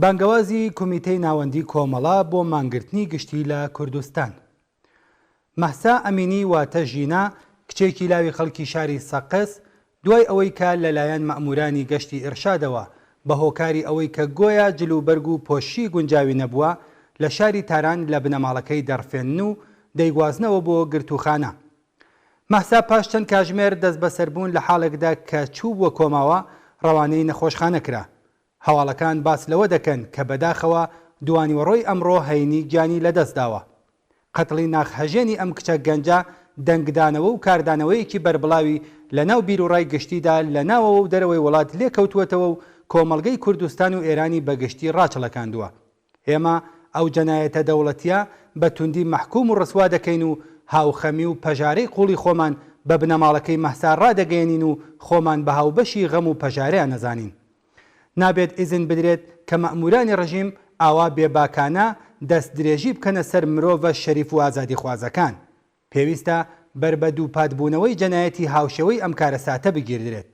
بانگەوازی کۆمیتەی ناوەندی کۆمەڵە بۆ مانگرتنی گشتی لە کوردستان. مەحسا ئەمینی واتە ژینا کچێکی لاوی خەڵکی شاری سەقس دوای ئەوەی کە لەلایەن مەئمورانی گەشتی ئێرشادەوە بە هۆکاری ئەوەی کە گۆیا جلوبەرگ و پۆشی گونجاوی نەبووە لە شاری تاران لە بنەماڵەکەی دەڕفێن و دەیگوازنەوە بۆ گرتوخانە. مەحسا پاش چەند کاتژمێر دەست بەسەربوون لە حاڵێکدا کە چوو بۆ کۆماوە ڕەوانەی نەخۆشخانە کرا. هەواڵەکان باس لەوە دەکەن کە بەداخەوە دوانیوەڕۆی ئەمڕۆ هەینی گیانی لەدەستداوە. قەتڵی ناخهەژێنی ئەم کچە گەنجە دەنگدانەوە و کاردانەوەیەکی بەربڵاوی لە ناو بیرروڕای گشتیدا لە ناوەوە و دەرەوەی وڵات لێکەوتووەتەوە و کۆمەڵگەی کوردستان و ئێرانی بەگشتی ڕاچەڵەکاندووە. ئێمە ئەو جەنایەتە دەوڵەتیە بە توندی مەحکوم و ڕسوا دەکەین و هاوخەمی و پەژارەی قوڵی خۆمان بە بنەماڵەکەی مەحسا ڕادەگەێنین و خۆمان بە هاوبەشی غەم و پەژارەیان نەزانین. نابێت ئیزن بدرێت کە مەئمورانی ڕژیم ئاوا بێباکانە دەست درێژی بکەنە سەر مرۆڤە شەریف و ئازادی خوازەکان. پێویستە بربەد و پادبوونەوەی جەنایەتی هاوشێوەی ئەم کارەساتە بگیردرێت.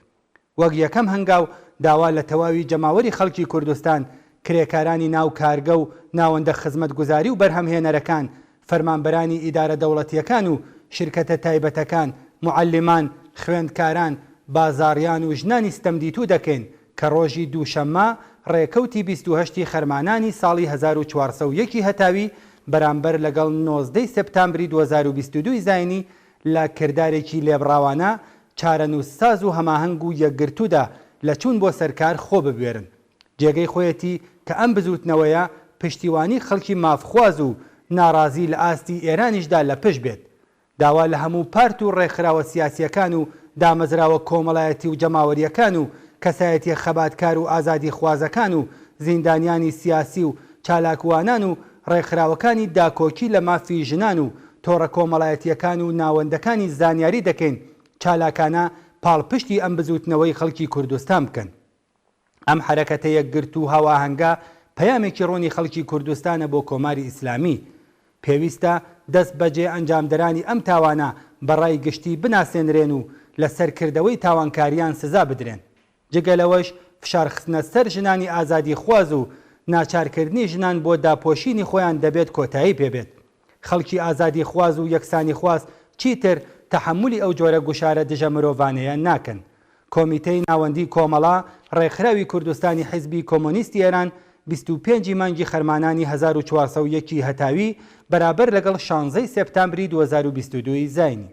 وەک یەکەم هەنگاو داوا لە تەواوی جەماوەری خەڵکی کوردستان، کرێکارانی ناو کارگە و ناوەندە خزمەتگوزاری و بەرهەمهێنەرەکان، فەرمانبەرانی ئیدارە دەوڵەتیەکان و شرکەتە تایبەتەکان، معەللیمان، خوێندکاران، بازاڕیان و ژنانی ستەمدیتوو دەکەین کە ڕۆژی دووشەممە ڕێکەوتی 28 خەرمانانی ساڵی 1401 هەتاوی بەرامبەر لەگەڵ 19 سپتامبری 2022 زاینی لە کردارێکی لێبڕاوانە چارەنووسساز و هەماهەنگ و یەکگرتوودا لە چوون بۆ سەرکار خۆ ببوێرن. جێگەی خۆیەتی کە ئەم بزوتنەوەیە پشتیوانی خەڵکی مافخواز و ناڕازی لە ئاستی ئێرانیشدا لە پشت بێت. داوا لە هەموو پارت و ڕێکخراوە سیاسیەکان و دامەزراوە کۆمەڵایەتی و جەماوەریەکان و کەسایەتی خەباتکار و ئازادی خوازەکان و زیندانیانی سیاسی و چالاکوانان و ڕێکخراوەکانی داکۆکی لە مافی ژنان و تۆڕە کۆمەڵایەتیەکان و ناوەندەکانی زانیاری دەکەین چالاکانە پاڵپشتی ئەم بزوتنەوەی خەڵکی کوردستان بکەن. ئەم حرەکەتە یەکگرت و هاواهەنگە پەیامێکی ڕوونی خەڵکی کوردستانە بۆ کۆماری ئیسلامی. پێویستە دەست بەجێ ئەنجامدەرانی ئەم تاوانە بەڕای گشتی بناسێنرێن و لە سەرکردەوەی تاوانکاریان سزا بدرێن. جگەلەوەش فشارخستنە سەر ژنانی ئازادی خواز و ناچارکردنی ژنان بۆ داپۆشینی خۆیان دەبێت کۆتایی پێبێت. خەڵکی ئازادی خواز و یەکسانی خواز چیتر تەحملی ئەو جۆرە گوشارە دژە مرۆڤانەیە ناکەن. کۆمیتەی ناوەندی کۆمەڵە ڕێکخراوی کوردستانی حیزبی کۆمۆنیستی ئێران 25 مانگی خەرمانانی 1401 هەتاوی بەرابەر لەگەڵ 16 سپتامبری 2022 زاینی